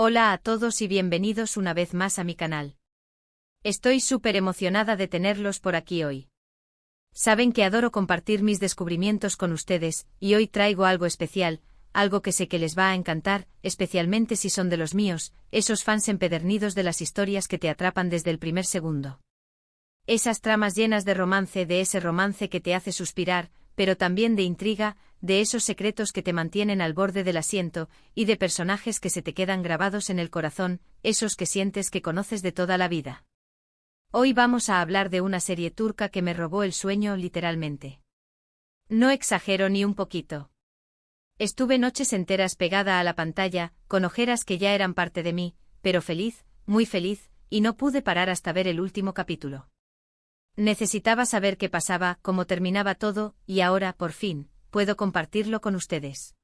Hola a todos y bienvenidos una vez más a mi canal. Estoy súper emocionada de tenerlos por aquí hoy. Saben que adoro compartir mis descubrimientos con ustedes, y hoy traigo algo especial, algo que sé que les va a encantar, especialmente si son de los míos, esos fans empedernidos de las historias que te atrapan desde el primer segundo. Esas tramas llenas de romance, de ese romance que te hace suspirar, pero también de intriga, de esos secretos que te mantienen al borde del asiento, y de personajes que se te quedan grabados en el corazón, esos que sientes que conoces de toda la vida. Hoy vamos a hablar de una serie turca que me robó el sueño literalmente. No exagero ni un poquito. Estuve noches enteras pegada a la pantalla, con ojeras que ya eran parte de mí, pero feliz, muy feliz, y no pude parar hasta ver el último capítulo. Necesitaba saber qué pasaba, cómo terminaba todo, y ahora, por fin, puedo compartirlo con ustedes.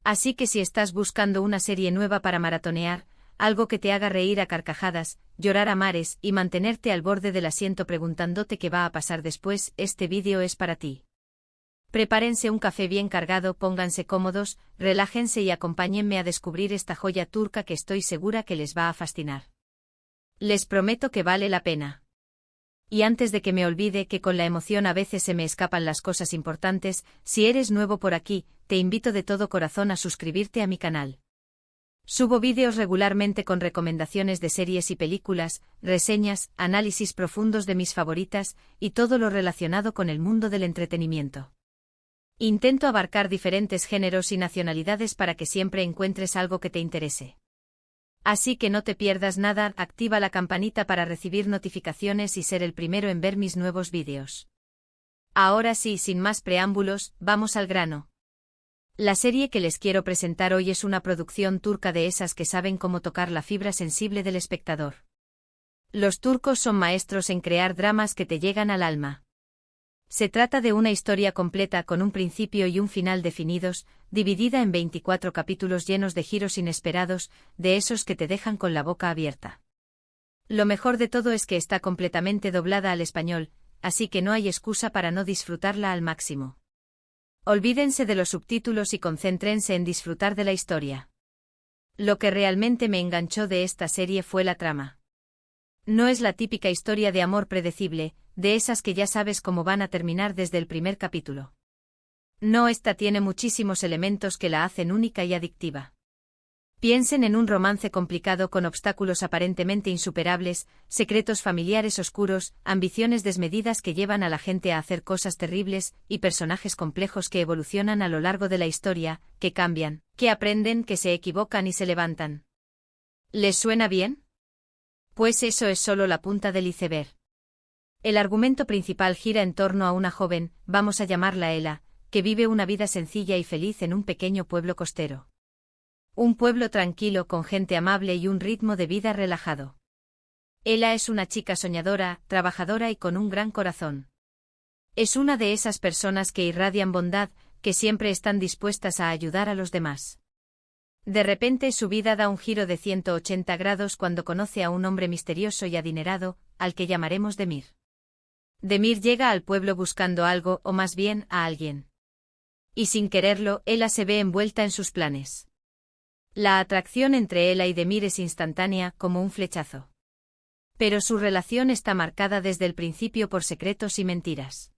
Así que si estás buscando una serie nueva para maratonear, algo que te haga reír a carcajadas, llorar a mares y mantenerte al borde del asiento preguntándote qué va a pasar después, este vídeo es para ti. Prepárense un café bien cargado, pónganse cómodos, relájense y acompáñenme a descubrir esta joya turca que estoy segura que les va a fascinar. Les prometo que vale la pena. Y antes de que me olvide que con la emoción a veces se me escapan las cosas importantes, si eres nuevo por aquí, te invito de todo corazón a suscribirte a mi canal. Subo vídeos regularmente con recomendaciones de series y películas, reseñas, análisis profundos de mis favoritas, y todo lo relacionado con el mundo del entretenimiento. Intento abarcar diferentes géneros y nacionalidades para que siempre encuentres algo que te interese. Así que no te pierdas nada, activa la campanita para recibir notificaciones y ser el primero en ver mis nuevos vídeos. Ahora sí, sin más preámbulos, vamos al grano. La serie que les quiero presentar hoy es una producción turca de esas que saben cómo tocar la fibra sensible del espectador. Los turcos son maestros en crear dramas que te llegan al alma. Se trata de una historia completa con un principio y un final definidos, dividida en 24 capítulos llenos de giros inesperados, de esos que te dejan con la boca abierta. Lo mejor de todo es que está completamente doblada al español, así que no hay excusa para no disfrutarla al máximo. Olvídense de los subtítulos y concéntrense en disfrutar de la historia. Lo que realmente me enganchó de esta serie fue la trama. No es la típica historia de amor predecible, de esas que ya sabes cómo van a terminar desde el primer capítulo. No, esta tiene muchísimos elementos que la hacen única y adictiva. Piensen en un romance complicado con obstáculos aparentemente insuperables, secretos familiares oscuros, ambiciones desmedidas que llevan a la gente a hacer cosas terribles, y personajes complejos que evolucionan a lo largo de la historia, que cambian, que aprenden, que se equivocan y se levantan. ¿Les suena bien? Pues eso es solo la punta del iceberg. El argumento principal gira en torno a una joven, vamos a llamarla Ela, que vive una vida sencilla y feliz en un pequeño pueblo costero. Un pueblo tranquilo con gente amable y un ritmo de vida relajado. Ela es una chica soñadora, trabajadora y con un gran corazón. Es una de esas personas que irradian bondad, que siempre están dispuestas a ayudar a los demás. De repente su vida da un giro de 180 grados cuando conoce a un hombre misterioso y adinerado, al que llamaremos Demir. Demir llega al pueblo buscando algo, o más bien, a alguien. Y sin quererlo, Ela se ve envuelta en sus planes. La atracción entre Ela y Demir es instantánea, como un flechazo. Pero su relación está marcada desde el principio por secretos y mentiras.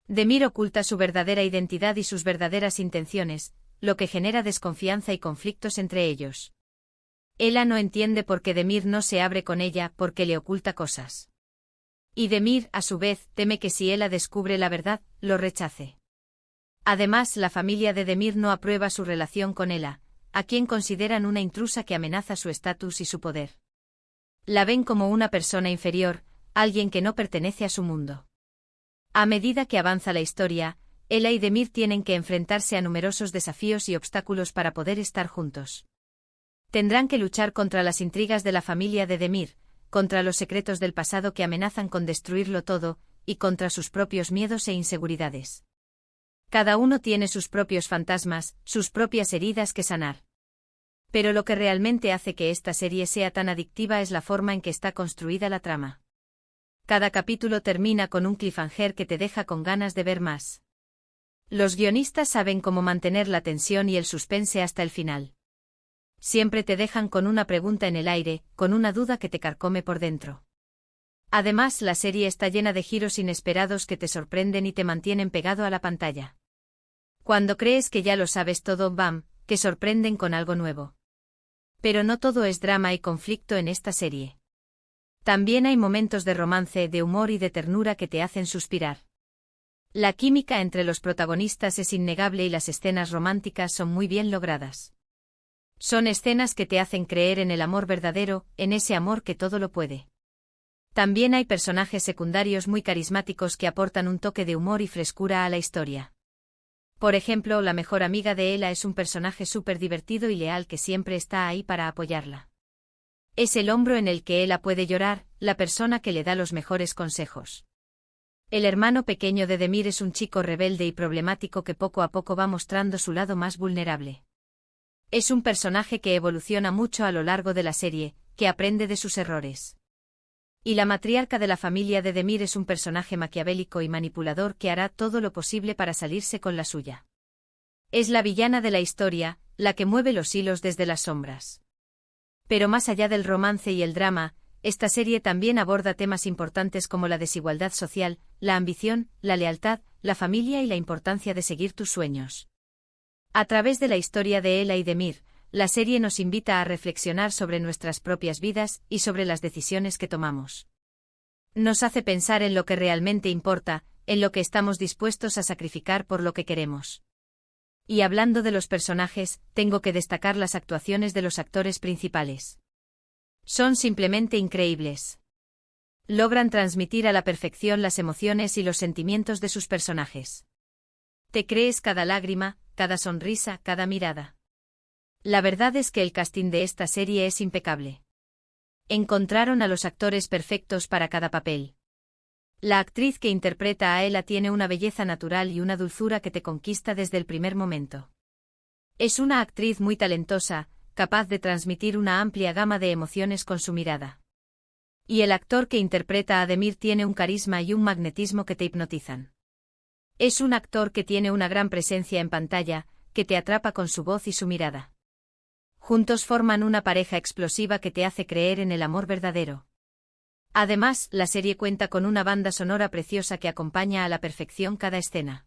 Demir oculta su verdadera identidad y sus verdaderas intenciones, lo que genera desconfianza y conflictos entre ellos. Ela no entiende por qué Demir no se abre con ella, porque le oculta cosas. Y Demir, a su vez, teme que si Ela descubre la verdad, lo rechace. Además, la familia de Demir no aprueba su relación con Ela, a quien consideran una intrusa que amenaza su estatus y su poder. La ven como una persona inferior, alguien que no pertenece a su mundo. A medida que avanza la historia, Ela y Demir tienen que enfrentarse a numerosos desafíos y obstáculos para poder estar juntos. Tendrán que luchar contra las intrigas de la familia de Demir, contra los secretos del pasado que amenazan con destruirlo todo, y contra sus propios miedos e inseguridades. Cada uno tiene sus propios fantasmas, sus propias heridas que sanar. Pero lo que realmente hace que esta serie sea tan adictiva es la forma en que está construida la trama. Cada capítulo termina con un cliffhanger que te deja con ganas de ver más. Los guionistas saben cómo mantener la tensión y el suspense hasta el final. siempre te dejan con una pregunta en el aire, con una duda que te carcome por dentro. Además, la serie está llena de giros inesperados que te sorprenden y te mantienen pegado a la pantalla. Cuando crees que ya lo sabes todo, ¡bam!, que sorprenden con algo nuevo. Pero no todo es drama y conflicto en esta serie. También hay momentos de romance, de humor y de ternura que te hacen suspirar. La química entre los protagonistas es innegable y las escenas románticas son muy bien logradas. Son escenas que te hacen creer en el amor verdadero, en ese amor que todo lo puede. También hay personajes secundarios muy carismáticos que aportan un toque de humor y frescura a la historia. Por ejemplo, la mejor amiga de Ella es un personaje súper divertido y leal que siempre está ahí para apoyarla. Es el hombro en el que Ella puede llorar, la persona que le da los mejores consejos. El hermano pequeño de Demir es un chico rebelde y problemático que poco a poco va mostrando su lado más vulnerable. Es un personaje que evoluciona mucho a lo largo de la serie, que aprende de sus errores. Y la matriarca de la familia de Demir es un personaje maquiavélico y manipulador que hará todo lo posible para salirse con la suya. Es la villana de la historia, la que mueve los hilos desde las sombras. Pero más allá del romance y el drama, esta serie también aborda temas importantes como la desigualdad social, la ambición, la lealtad, la familia y la importancia de seguir tus sueños. A través de la historia de Ella y Demir, la serie nos invita a reflexionar sobre nuestras propias vidas y sobre las decisiones que tomamos. Nos hace pensar en lo que realmente importa, en lo que estamos dispuestos a sacrificar por lo que queremos. Y hablando de los personajes, tengo que destacar las actuaciones de los actores principales. Son simplemente increíbles. Logran transmitir a la perfección las emociones y los sentimientos de sus personajes. Te crees cada lágrima, cada sonrisa, cada mirada. La verdad es que el casting de esta serie es impecable. Encontraron a los actores perfectos para cada papel. La actriz que interpreta a Ella tiene una belleza natural y una dulzura que te conquista desde el primer momento. Es una actriz muy talentosa, capaz de transmitir una amplia gama de emociones con su mirada. Y el actor que interpreta a Demir tiene un carisma y un magnetismo que te hipnotizan. Es un actor que tiene una gran presencia en pantalla, que te atrapa con su voz y su mirada. Juntos forman una pareja explosiva que te hace creer en el amor verdadero. Además, la serie cuenta con una banda sonora preciosa que acompaña a la perfección cada escena.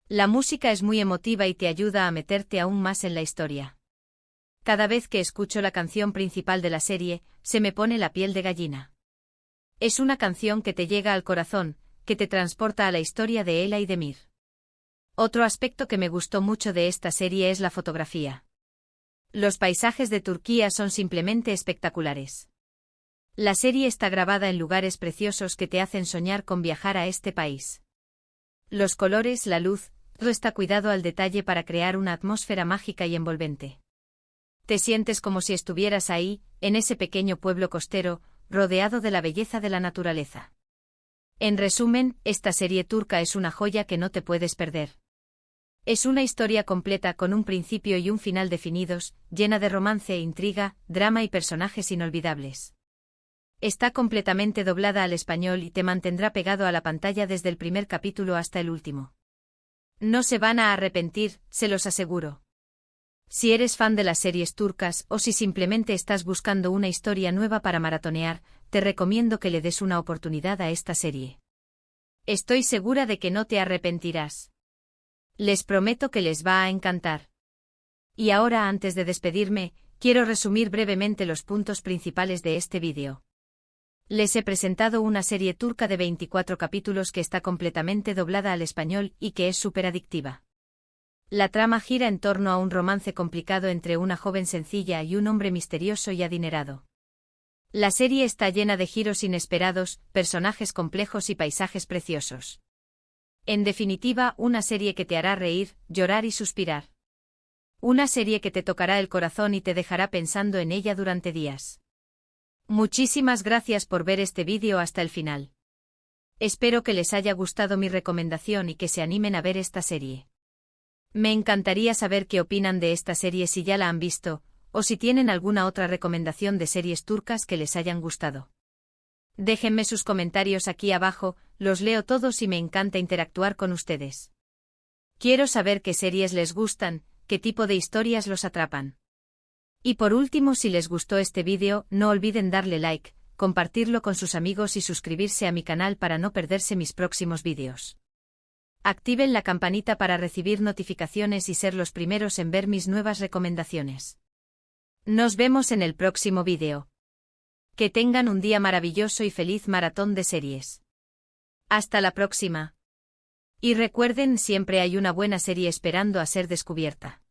La música es muy emotiva y te ayuda a meterte aún más en la historia. Cada vez que escucho la canción principal de la serie, se me pone la piel de gallina. Es una canción que te llega al corazón, que te transporta a la historia de Ella y Demir. Otro aspecto que me gustó mucho de esta serie es la fotografía. Los paisajes de Turquía son simplemente espectaculares. La serie está grabada en lugares preciosos que te hacen soñar con viajar a este país. Los colores, la luz, todo está cuidado al detalle para crear una atmósfera mágica y envolvente. Te sientes como si estuvieras ahí, en ese pequeño pueblo costero, rodeado de la belleza de la naturaleza. En resumen, esta serie turca es una joya que no te puedes perder. Es una historia completa con un principio y un final definidos, llena de romance, intriga, drama y personajes inolvidables. Está completamente doblada al español y te mantendrá pegado a la pantalla desde el primer capítulo hasta el último. No se van a arrepentir, se los aseguro. Si eres fan de las series turcas o si simplemente estás buscando una historia nueva para maratonear, te recomiendo que le des una oportunidad a esta serie. Estoy segura de que no te arrepentirás. Les prometo que les va a encantar. Y ahora, antes de despedirme, quiero resumir brevemente los puntos principales de este vídeo. Les he presentado una serie turca de 24 capítulos que está completamente doblada al español y que es súper adictiva. La trama gira en torno a un romance complicado entre una joven sencilla y un hombre misterioso y adinerado. La serie está llena de giros inesperados, personajes complejos y paisajes preciosos. En definitiva, una serie que te hará reír, llorar y suspirar. Una serie que te tocará el corazón y te dejará pensando en ella durante días. Muchísimas gracias por ver este vídeo hasta el final. Espero que les haya gustado mi recomendación y que se animen a ver esta serie. Me encantaría saber qué opinan de esta serie si ya la han visto, o si tienen alguna otra recomendación de series turcas que les hayan gustado. Déjenme sus comentarios aquí abajo, los leo todos y me encanta interactuar con ustedes. Quiero saber qué series les gustan, qué tipo de historias los atrapan. Y por último, si les gustó este vídeo, no olviden darle like, compartirlo con sus amigos y suscribirse a mi canal para no perderse mis próximos vídeos. Activen la campanita para recibir notificaciones y ser los primeros en ver mis nuevas recomendaciones. Nos vemos en el próximo vídeo. Que tengan un día maravilloso y feliz maratón de series. Hasta la próxima. Y recuerden, siempre hay una buena serie esperando a ser descubierta.